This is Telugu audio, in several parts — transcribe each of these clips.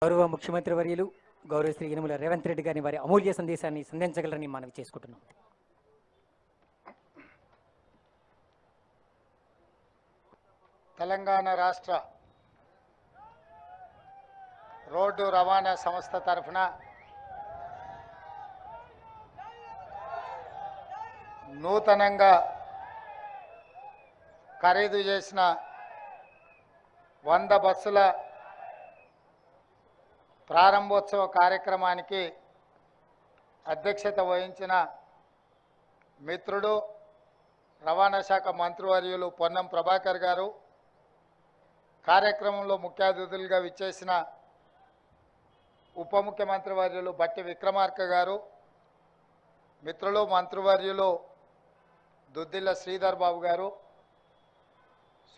గౌరవ ముఖ్యమంత్రి వర్యులు గౌరవ శ్రీ యనమల రేవంత్ రెడ్డి గారిని వారి అమూల్య సందేశాన్ని సంధించగలరని మనవి చేసుకుంటున్నాం. తెలంగాణ రాష్ట్ర రోడ్డు రవాణా సంస్థ తరఫున నూతనంగా ఖరీదు చేసిన 100 బస్సుల ప్రారంభోత్సవ కార్యక్రమానికి అధ్యక్షత వహించిన మిత్రుడు రవాణా శాఖ మంత్రివర్యులు పొన్నం ప్రభాకర్ గారు, కార్యక్రమంలో ముఖ్య అతిథులుగా విచ్చేసిన ఉప ముఖ్యమంత్రి వర్యులు బట్టి విక్రమార్క గారు, మిత్రులు మంత్రివర్యులు దుద్దిల్ల శ్రీధర్ బాబు గారు,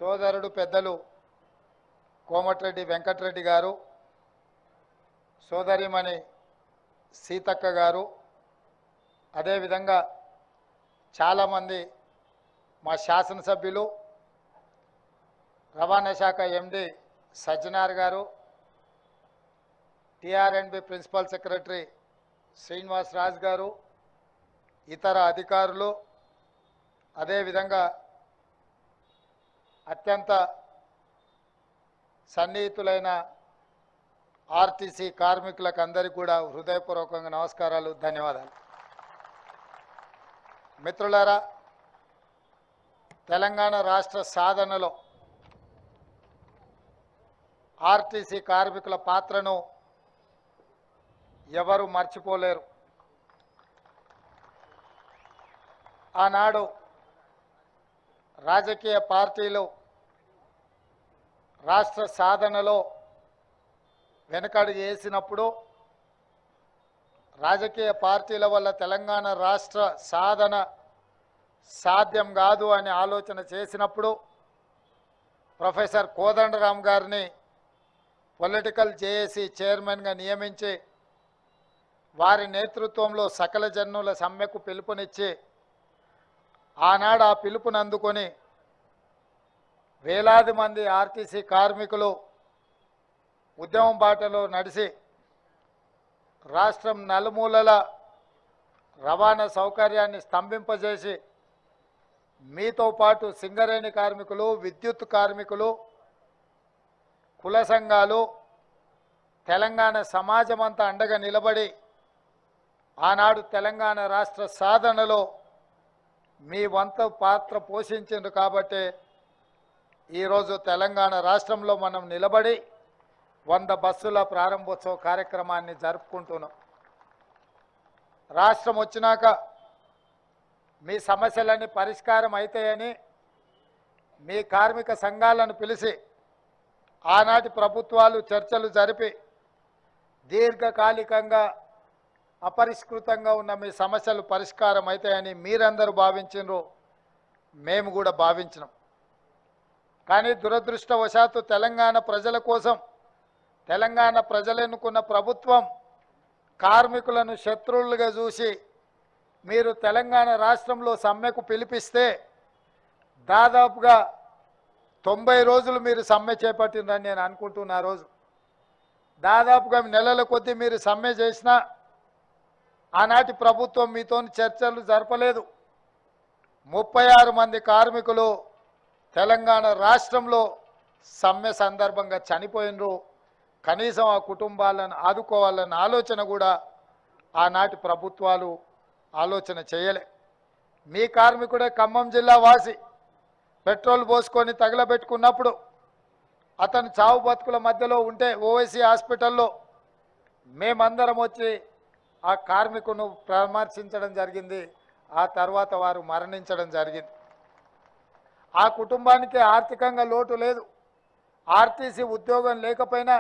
సోదరుడు పెద్దలు కోమటిరెడ్డి వెంకటరెడ్డి గారు, సోదరిమణి సీతక్క గారు, అదేవిధంగా చాలామంది మా శాసనసభ్యులు, రవాణా శాఖ ఎండి సజ్జనార్ గారు, టిఆర్ఎండ్బి ప్రిన్సిపల్ సెక్రటరీ శ్రీనివాస్ రాజ్ గారు, ఇతర అధికారులు, అదేవిధంగా అత్యంత సన్నిహితులైన ఆర్టీసీ కార్మికులకు అందరికీ కూడా హృదయపూర్వకంగా నమస్కారాలు, ధన్యవాదాలు. మిత్రులారా, తెలంగాణ రాష్ట్ర సాధనలో ఆర్టీసీ కార్మికుల పాత్రను ఎవరు మర్చిపోలేరు. ఆనాడు రాజకీయ పార్టీలు రాష్ట్ర సాధనలో వెనకడుగు వేసినప్పుడు, రాజకీయ పార్టీల వల్ల తెలంగాణ రాష్ట్ర సాధన సాధ్యం కాదు అని ఆలోచన చేసినప్పుడు ప్రొఫెసర్ కోదండరామ్ గారిని పొలిటికల్ జేఏసీ చైర్మన్గా నియమించి వారి నేతృత్వంలో సకల జనుల సమ్మెకు పిలుపునిచ్చి ఆనాడు ఆ పిలుపుని అందుకొని వేలాది మంది ఆర్టీసీ కార్మికులు ఉద్యమం బాటలో నడిచి రాష్ట్రం నలుమూలల రవాణా సౌకర్యాన్ని స్తంభింపజేసి మీతో పాటు సింగరేణి కార్మికులు, విద్యుత్ కార్మికులు, కుల సంఘాలు, తెలంగాణ సమాజమంతా అండగా నిలబడి ఆనాడు తెలంగాణ రాష్ట్ర సాధనలో మీ వంతు పాత్ర పోషించిండ్రు. కాబట్టి ఈరోజు తెలంగాణ రాష్ట్రంలో మనం నిలబడి 100 బస్సుల ప్రారంభోత్సవ కార్యక్రమాన్ని జరుపుకుంటున్నాం. రాష్ట్రం వచ్చినాక మీ సమస్యలన్నీ పరిష్కారం అవుతాయని మీ కార్మిక సంఘాలను పిలిచి ఆనాటి ప్రభుత్వాలు చర్చలు జరిపి దీర్ఘకాలికంగా అపరిష్కృతంగా ఉన్న మీ సమస్యలు పరిష్కారం అవుతాయని మీరందరూ భావించినారు, మేము కూడా భావించినాం. కానీ దురదృష్టవశాత్తు తెలంగాణ ప్రజల కోసం తెలంగాణ ప్రజలు ఎన్నుకున్న ప్రభుత్వం కార్మికులను శత్రువులుగా చూసి మీరు తెలంగాణ రాష్ట్రంలో సమ్మెకు పిలిపిస్తే దాదాపుగా 90 రోజులు మీరు సమ్మె చేపట్టిందని నేను అనుకుంటున్నా. రోజు దాదాపుగా నెలల కొద్దీ మీరు సమ్మె చేసినా ఆనాటి ప్రభుత్వం మీతో చర్చలు జరపలేదు. 36 మంది కార్మికులు తెలంగాణ రాష్ట్రంలో సమ్మె సందర్భంగా చనిపోయినరు. కనీసం ఆ కుటుంబాలను ఆదుకోవాలన్న ఆలోచన కూడా ఆనాటి ప్రభుత్వాలు ఆలోచన చేయలే. మీ కార్మికుడే ఖమ్మం జిల్లా వాసి పెట్రోల్ పోసుకొని తగలబెట్టుకున్నప్పుడు అతను చావు బతుకుల మధ్యలో ఉంటే ఓవైసీ హాస్పిటల్లో మేమందరం వచ్చి ఆ కార్మికును పరామర్శించడం జరిగింది. ఆ తర్వాత వారు మరణించడం జరిగింది. ఆ కుటుంబానికి ఆర్థికంగా లోటు లేదు. ఆర్టీసీ ఉద్యోగం లేకపోయినా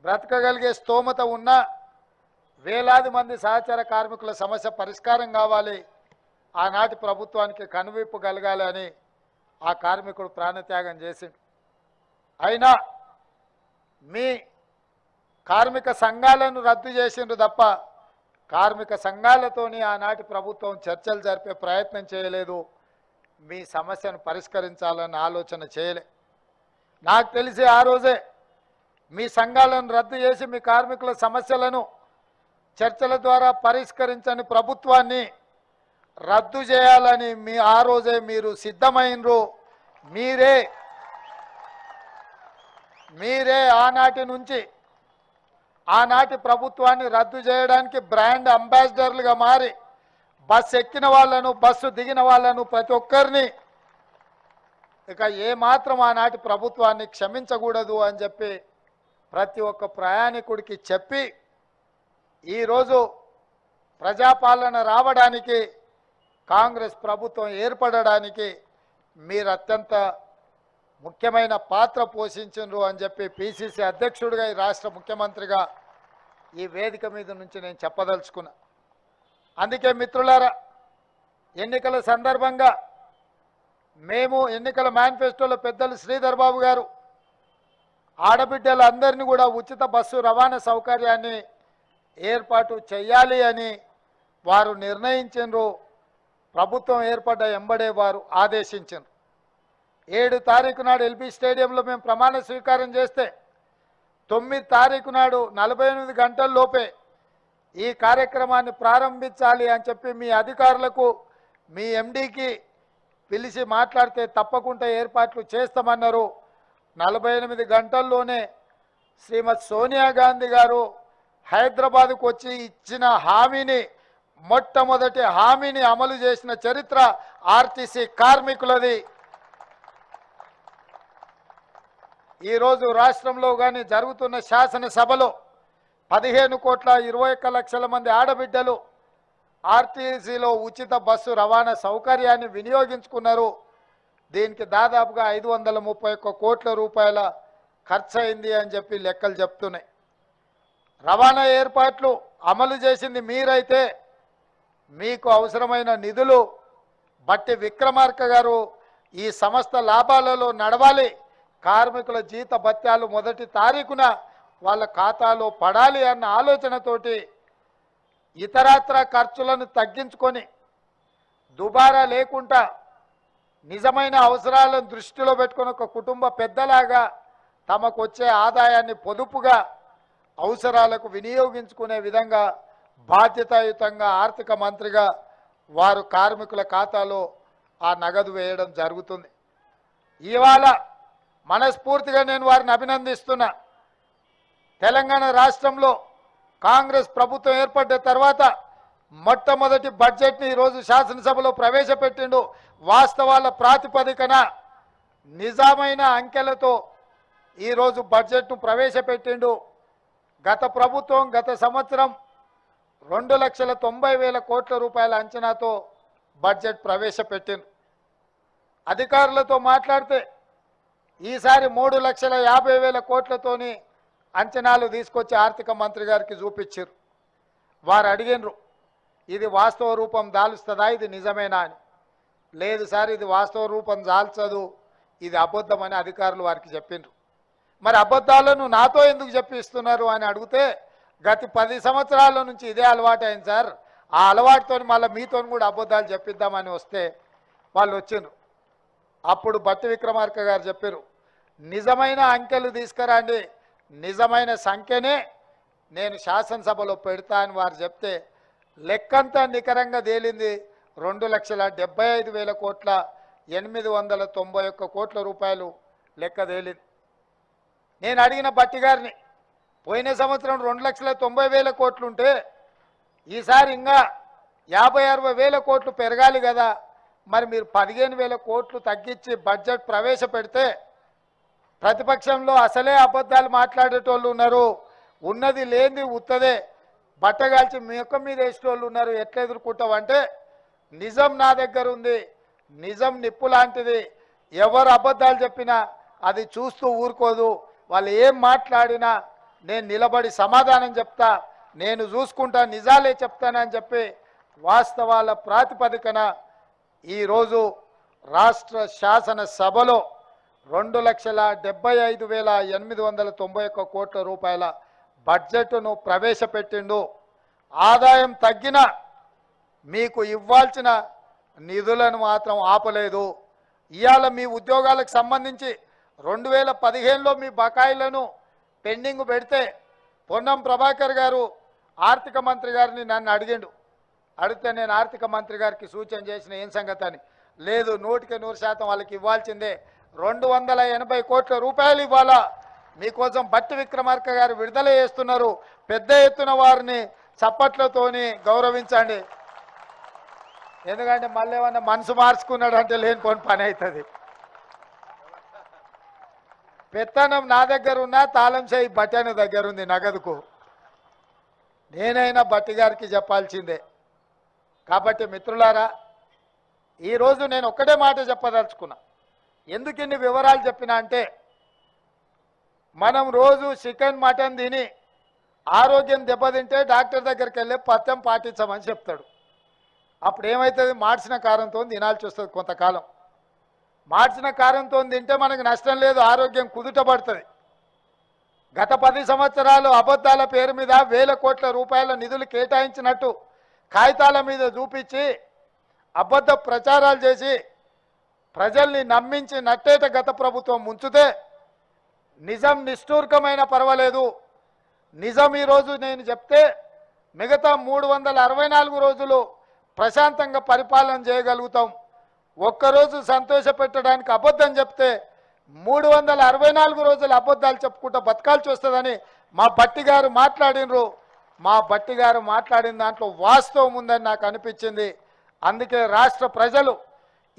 బ్రతకగలిగే స్తోమత ఉన్నా వేలాది మంది సహచర కార్మికుల సమస్య పరిష్కారం కావాలి, ఆనాటి ప్రభుత్వానికి కనువిప్పు కలగాలి అని ఆ కార్మికుడు ప్రాణత్యాగం చేసిండు. అయినా మీ కార్మిక సంఘాలను రద్దు చేసిండ్రు తప్ప కార్మిక సంఘాలతోని ఆనాటి ప్రభుత్వం చర్చలు జరిపే ప్రయత్నం చేయలేదు. మీ సమస్యను పరిష్కరించాలన్న ఆలోచన చేయలే. నాకు తెలిసి ఆ రోజే మీ సంఘాలను రద్దు చేసి మీ కార్మికుల సమస్యలను చర్చల ద్వారా పరిష్కరించని ప్రభుత్వాన్ని రద్దు చేయాలని ఆ రోజే మీరు సిద్ధమైనరు. మీరే ఆనాటి నుంచి ఆనాటి ప్రభుత్వాన్ని రద్దు చేయడానికి బ్రాండ్ అంబాసిడర్లుగా మారి బస్సు ఎక్కిన వాళ్ళను బస్సు దిగిన వాళ్ళను ప్రతి ఒక్కరిని ఇక ఏమాత్రం ఆనాటి ప్రభుత్వాన్ని క్షమించకూడదు అని చెప్పి ప్రతి ఒక్క ప్రయాణికుడికి చెప్పి ఈరోజు ప్రజాపాలన రావడానికి కాంగ్రెస్ ప్రభుత్వం ఏర్పడడానికి మీరు అత్యంత ముఖ్యమైన పాత్ర పోషించరు అని చెప్పి పిసిసి అధ్యక్షుడిగా ఈ రాష్ట్ర ముఖ్యమంత్రిగా ఈ వేదిక మీద నుంచి నేను చెప్పదలుచుకున్నా. అందుకే మిత్రులారా, ఎన్నికల సందర్భంగా మేము ఎన్నికల మేనిఫెస్టోలో పెద్దలు శ్రీధర్ బాబు గారు ఆడబిడ్డలందరినీ కూడా ఉచిత బస్సు రవాణా సౌకర్యాన్ని ఏర్పాటు చేయాలి అని వారు నిర్ణయించారు. ప్రభుత్వం ఏర్పడ్డ ఎంబడే వారు ఆదేశించారు. 7 తారీఖు నాడు ఎల్బీ స్టేడియంలో మేము ప్రమాణ స్వీకారం చేస్తే 9 తారీఖు నాడు 48 గంటల్లోపే ఈ కార్యక్రమాన్ని ప్రారంభించాలి అని చెప్పి మీ అధికారులకు మీ ఎండీకి పిలిచి మాట్లాడితే తప్పకుండా ఏర్పాట్లు చేస్తామన్నారు. 48 గంటల్లోనే శ్రీమతి సోనియా గాంధీ గారు హైదరాబాద్కు వచ్చి ఇచ్చిన హామీని మొట్టమొదటి హామీని అమలు చేసిన చరిత్ర ఆర్టీసీ కార్మికులది. ఈరోజు రాష్ట్రంలో కానీ జరుగుతున్న శాసనసభలో 15,21,00,000 మంది ఆడబిడ్డలు ఆర్టీసీలో ఉచిత బస్సు రవాణా సౌకర్యాన్ని వినియోగించుకున్నారు. దీనికి దాదాపుగా 531 కోట్ల రూపాయల ఖర్చు అయింది అని చెప్పి లెక్కలు చెప్తున్నాయి. రవాణా ఏర్పాట్లు అమలు చేసింది మీరైతే మీకు అవసరమైన నిధులు బట్టి విక్రమార్క గారు ఈ సంస్థ లాభాలలో నడవాలి, కార్మికుల జీత భత్యాలు 1 తారీఖున వాళ్ళ ఖాతాలో పడాలి అన్న ఆలోచనతోటి ఇతరత్ర ఖర్చులను తగ్గించుకొని దుబారా లేకుండా నిజమైన అవసరాలను దృష్టిలో పెట్టుకొని ఒక కుటుంబ పెద్దలాగా తమకు వచ్చే ఆదాయాన్ని పొదుపుగా అవసరాలకు వినియోగించుకునే విధంగా బాధ్యతాయుతంగా ఆర్థిక మంత్రిగా వారు కార్మికుల ఖాతాలో ఆ నగదు వేయడం జరుగుతుంది. ఇవాళ మనస్ఫూర్తిగా నేను వారిని అభినందిస్తున్నా. తెలంగాణ రాష్ట్రంలో కాంగ్రెస్ ప్రభుత్వం ఏర్పడ్డ తర్వాత మొట్టమొదటి బడ్జెట్ని ఈరోజు శాసనసభలో ప్రవేశపెట్టిండు. వాస్తవాల ప్రాతిపదికన నిజమైన అంకెలతో ఈరోజు బడ్జెట్ను ప్రవేశపెట్టిండు. గత ప్రభుత్వం గత సంవత్సరం 2,90,000 కోట్ల రూపాయల అంచనాతో బడ్జెట్ ప్రవేశపెట్టింది. అధికారులతో మాట్లాడితే ఈసారి 3,50,000 కోట్లతోని అంచనాలు తీసుకొచ్చి ఆర్థిక మంత్రి గారికి చూపించారు. వారు అడిగినరు, ఇది వాస్తవ రూపం దాలుస్తుందా, ఇది నిజమేనా అని. లేదు సార్, ఇది వాస్తవ రూపం దాల్చదు, ఇది అబద్ధమని అధికారులు వారికి చెప్పిండ్రు. మరి అబద్ధాలను నాతో ఎందుకు చెప్పిస్తున్నారు అని అడిగితే గత 10 సంవత్సరాల నుంచి ఇదే అలవాటు అయింది సార్, ఆ అలవాటుతో మళ్ళీ మీతో కూడా అబద్ధాలు చెప్పిద్దామని వస్తే వాళ్ళు వచ్చిండ్రు. అప్పుడు బట్టి విక్రమార్క గారు చెప్పారు, నిజమైన అంకెలు తీసుకురండి, నిజమైన సంఖ్యనే నేను శాసనసభలో పెడతా అని వారు చెప్తే లెక్కంతా నికరంగా తేలింది 2,75,000 కోట్ల 891 కోట్ల రూపాయలు లెక్క తేలింది. నేను అడిగిన బట్టి గారిని, పోయిన సంవత్సరం 2,90,000 కోట్లుంటే ఈసారి ఇంకా 50,000-60,000 కోట్లు పెరగాలి కదా, మరి మీరు 15,000 కోట్లు తగ్గించి బడ్జెట్ ప్రవేశపెడితే ప్రతిపక్షంలో అసలే అబద్ధాలు మాట్లాడేటోళ్ళు ఉన్నారు, ఉన్నది లేనిది ఉత్తదే బట్టగాల్చి ముఖం మీద వేసేటోళ్ళు ఉన్నారు, ఎట్లా ఎదుర్కొంటావంటే నిజం నా దగ్గర ఉంది, నిజం నిప్పు లాంటిది, ఎవరు అబద్ధాలు చెప్పినా అది చూస్తూ ఊరుకోదు, వాళ్ళు ఏం మాట్లాడినా నేను నిలబడి సమాధానం చెప్తా, నేను చూసుకుంటా, నిజాలే చెప్తానని చెప్పి వాస్తవాల ప్రాతిపదికన ఈరోజు రాష్ట్ర శాసనసభలో 2,75,891 కోట్ల రూపాయల బడ్జెట్ను ప్రవేశపెట్టిండు. ఆదాయం తగ్గిన మీకు ఇవ్వాల్సిన నిధులను మాత్రం ఆపలేదు. ఇవాళ మీ ఉద్యోగాలకు సంబంధించి 2015లో మీ బకాయిలను పెండింగ్ పెడితే పొన్నం ప్రభాకర్ గారు ఆర్థిక మంత్రి గారిని నన్ను అడిగిండు. అడిగితే నేను ఆర్థిక మంత్రి గారికి సూచన చేసిన ఏం సంగతి అని. లేదు, 100% వాళ్ళకి ఇవ్వాల్సిందే, 280 కోట్ల రూపాయలు ఇవ్వాలా, మీకోసం బట్టి విక్రమార్క గారు విడుదల చేస్తున్నారు, పెద్ద ఎత్తున వారిని చప్పట్లతోని గౌరవించండి. ఎందుకంటే మళ్ళీ ఏమన్నా మనసు మార్చుకున్నాడు అంటే లేనిపోని పని అవుతుంది. పెత్తనం నా దగ్గర ఉన్నా తాళం చేయి బట్టి అనే దగ్గర ఉంది నగదుకు. నేనైనా బట్టి గారికి చెప్పాల్సిందే. కాబట్టి మిత్రులారా, ఈరోజు నేను ఒక్కటే మాట చెప్పదలుచుకున్నా. ఎందుకు ఇన్ని వివరాలు చెప్పినా అంటే, మనం రోజు చికెన్ మటన్ తిని ఆరోగ్యం దెబ్బతింటే డాక్టర్ దగ్గరికి వెళ్ళి పథ్యం పాటించమని చెప్తాడు. అప్పుడు ఏమవుతుంది, మార్చిన కారంతో తినాల్సి వస్తుంది కొంతకాలం. మార్చిన కారంతో తింటే మనకు నష్టం లేదు, ఆరోగ్యం కుదుటపడుతుంది. గత 10 సంవత్సరాలు అబద్ధాల పేరు మీద వేల కోట్ల రూపాయల నిధులు కేటాయించినట్టు కాగితాల మీద చూపించి అబద్ధ ప్రచారాలు చేసి ప్రజల్ని నమ్మించి నట్టేట గత ప్రభుత్వం ముంచితే, నిజం నిష్ఠూర్కమైన పర్వాలేదు, నిజం ఈరోజు నేను చెప్తే మిగతా 364 రోజులు ప్రశాంతంగా పరిపాలన చేయగలుగుతాం. ఒక్కరోజు సంతోష పెట్టడానికి అబద్ధం చెప్తే 364 రోజులు అబద్ధాలు చెప్పుకుంటూ బతకాల్సి వస్తుందని మా బట్టి గారు మాట్లాడినరు. మా బట్టి గారు మాట్లాడిన దాంట్లో వాస్తవం ఉందని నాకు అనిపించింది. అందుకే రాష్ట్ర ప్రజలు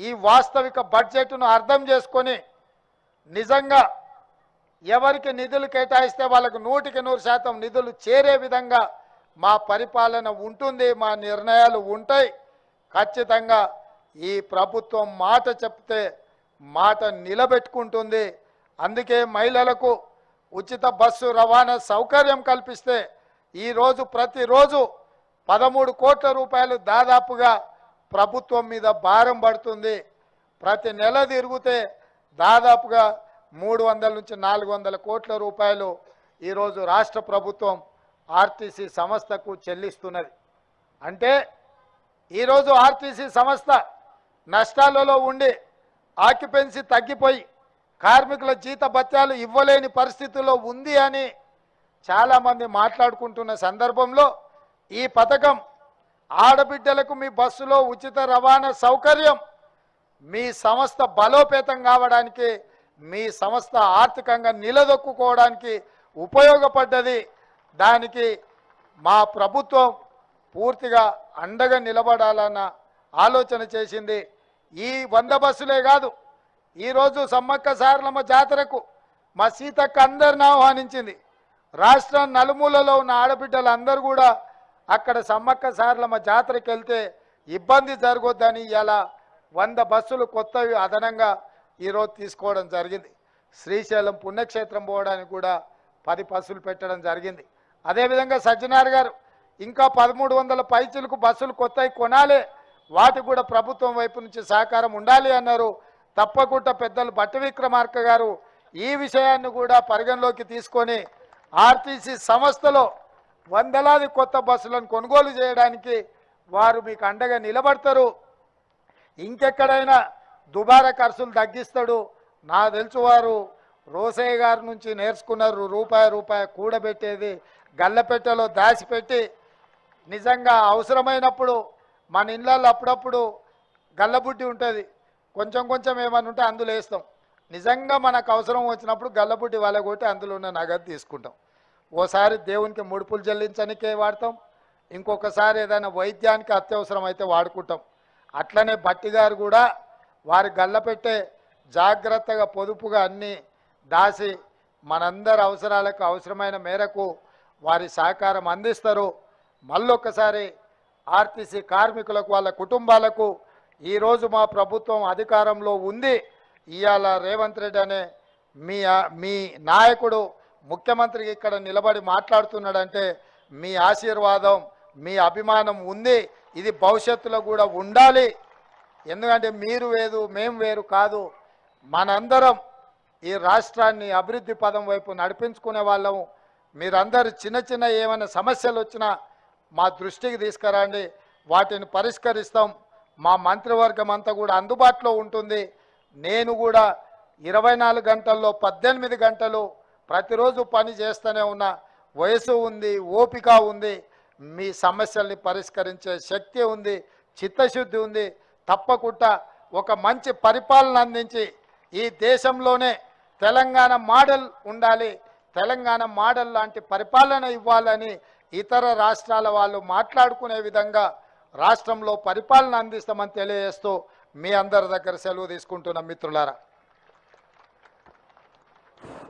ఈ వాస్తవిక బడ్జెట్ను అర్థం చేసుకొని నిజంగా ఎవరికి నిధులు కేటాయిస్తే వాళ్ళకు 100% నిధులు చేరే విధంగా మా పరిపాలన ఉంటుంది, మా నిర్ణయాలు ఉంటాయి. ఖచ్చితంగా ఈ ప్రభుత్వం మాట చెప్తే మాట నిలబెట్టుకుంటుంది. అందుకే మహిళలకు ఉచిత బస్సు రవాణా సౌకర్యం కల్పిస్తే ఈరోజు ప్రతిరోజు 13 కోట్ల రూపాయలు దాదాపుగా ప్రభుత్వం మీద భారం పడుతుంది. ప్రతి నెల తిరిగితే దాదాపుగా 300 నుంచి 400 కోట్ల రూపాయలు ఈరోజు రాష్ట్ర ప్రభుత్వం ఆర్టీసీ సంస్థకు చెల్లిస్తున్నది. అంటే ఈరోజు ఆర్టీసీ సంస్థ నష్టాలలో ఉండి ఆక్యుపెన్సీ తగ్గిపోయి కార్మికుల జీత భత్యాలు ఇవ్వలేని పరిస్థితుల్లో ఉంది అని చాలామంది మాట్లాడుకుంటున్న సందర్భంలో ఈ పథకం ఆడబిడ్డలకు మీ బస్సులో ఉచిత రవాణా సౌకర్యం మీ సంస్థ బలోపేతం కావడానికి, మీ సంస్థ ఆర్థికంగా నిలదొక్కుకోవడానికి ఉపయోగపడ్డది. దానికి మా ప్రభుత్వం పూర్తిగా అండగా నిలబడాలన్న ఆలోచన చేసింది. ఈ 100 బస్సులే కాదు, ఈరోజు సమ్మక్క సారలమ్మ జాతరకు మా సీతక్క అందరిని ఆహ్వానించింది. రాష్ట్రం నలుమూలలో ఉన్న ఆడబిడ్డలందరూ కూడా అక్కడ సమ్మక్క సారలమ్మ జాతరకు వెళ్తే ఇబ్బంది జరగొద్దని ఇలా 100 బస్సులు కొత్తవి అదనంగా ఈరోజు తీసుకోవడం జరిగింది. శ్రీశైలం పుణ్యక్షేత్రం పోవడానికి కూడా 10 బస్సులు పెట్టడం జరిగింది. అదేవిధంగా సజ్జనార్ గారు ఇంకా 1300 పైచీలకు బస్సులు కొత్తవి కొనాలి, వాటికి కూడా ప్రభుత్వం వైపు నుంచి సహకారం ఉండాలి అన్నారు. తప్పకుండా పెద్దలు బట్టి విక్రమార్క గారు ఈ విషయాన్ని కూడా పరిగణలోకి తీసుకొని ఆర్టీసీ సంస్థలో వందలాది కొత్త బస్సులను కొనుగోలు చేయడానికి వారు మీకు అండగా నిలబడతారు. ఇంకెక్కడైనా దుబారా ఖర్చులు తగ్గిస్తాడు. నా తెలుసు వారు రోసయ్య గారి నుంచి నేర్చుకున్నారు. రూపాయి కూడబెట్టేది గల్లపెట్టెలో దాచిపెట్టి నిజంగా అవసరమైనప్పుడు మన ఇళ్ళల్లో అప్పుడప్పుడు గల్లబుడ్డి ఉంటుంది, కొంచెం ఏమన్నా ఉంటే అందులో వేస్తాం. నిజంగా మనకు అవసరం వచ్చినప్పుడు గల్లబుడ్డి వాళ్ళగొట్టి అందులో ఉన్న నగదు తీసుకుంటాం. ఓసారి దేవునికి ముడుపులు చెల్లించడానికే వాడతాం, ఇంకొకసారి ఏదైనా వైద్యానికి అత్యవసరం అయితే వాడుకుంటాం. అట్లనే బట్టి గారు కూడా వారి గల్లపెట్టే జాగ్రత్తగా పొదుపుగా అన్నీ దాసి మనందరి అవసరాలకు అవసరమైన మేరకు వారి సహకారం అందిస్తారు. మళ్ళొక్కసారి ఆర్టీసీ కార్మికులకు వాళ్ళ కుటుంబాలకు ఈరోజు మా ప్రభుత్వం అధికారంలో ఉంది. ఇవాళ రేవంత్ రెడ్డి అనే మీ నాయకుడు ముఖ్యమంత్రికి ఇక్కడ నిలబడి మాట్లాడుతున్నాడంటే మీ ఆశీర్వాదం, మీ అభిమానం ఉంది. ఇది భవిష్యత్తులో కూడా ఉండాలి. ఎందుకంటే మీరు వేరు మేము వేరు కాదు, మనందరం ఈ రాష్ట్రాన్ని అభివృద్ధి పదం వైపు నడిపించుకునే వాళ్ళం. మీరందరూ చిన్న ఏమైనా సమస్యలు వచ్చినా మా దృష్టికి తీసుకురండి, వాటిని పరిష్కరిస్తాం. మా మంత్రివర్గం అంతా కూడా అందుబాటులో ఉంటుంది. నేను కూడా 24 గంటల్లో 18 గంటలు ప్రతిరోజు పని చేస్తూనే ఉన్నా. వయసు ఉంది, ఓపిక ఉంది, మీ సమస్యల్ని పరిష్కరించే శక్తి ఉంది, చిత్తశుద్ధి ఉంది. తప్పకుండా ఒక మంచి పరిపాలన అందించి ఈ దేశంలోనే తెలంగాణ మోడల్ ఉండాలి, తెలంగాణ మోడల్ లాంటి పరిపాలన ఇవ్వాలని ఇతర రాష్ట్రాల వాళ్ళు మాట్లాడుకునే విధంగా రాష్ట్రంలో పరిపాలన అందిస్తామని తెలియజేస్తూ మీ అందరి దగ్గర సెలవు తీసుకుంటున్న మిత్రులారా.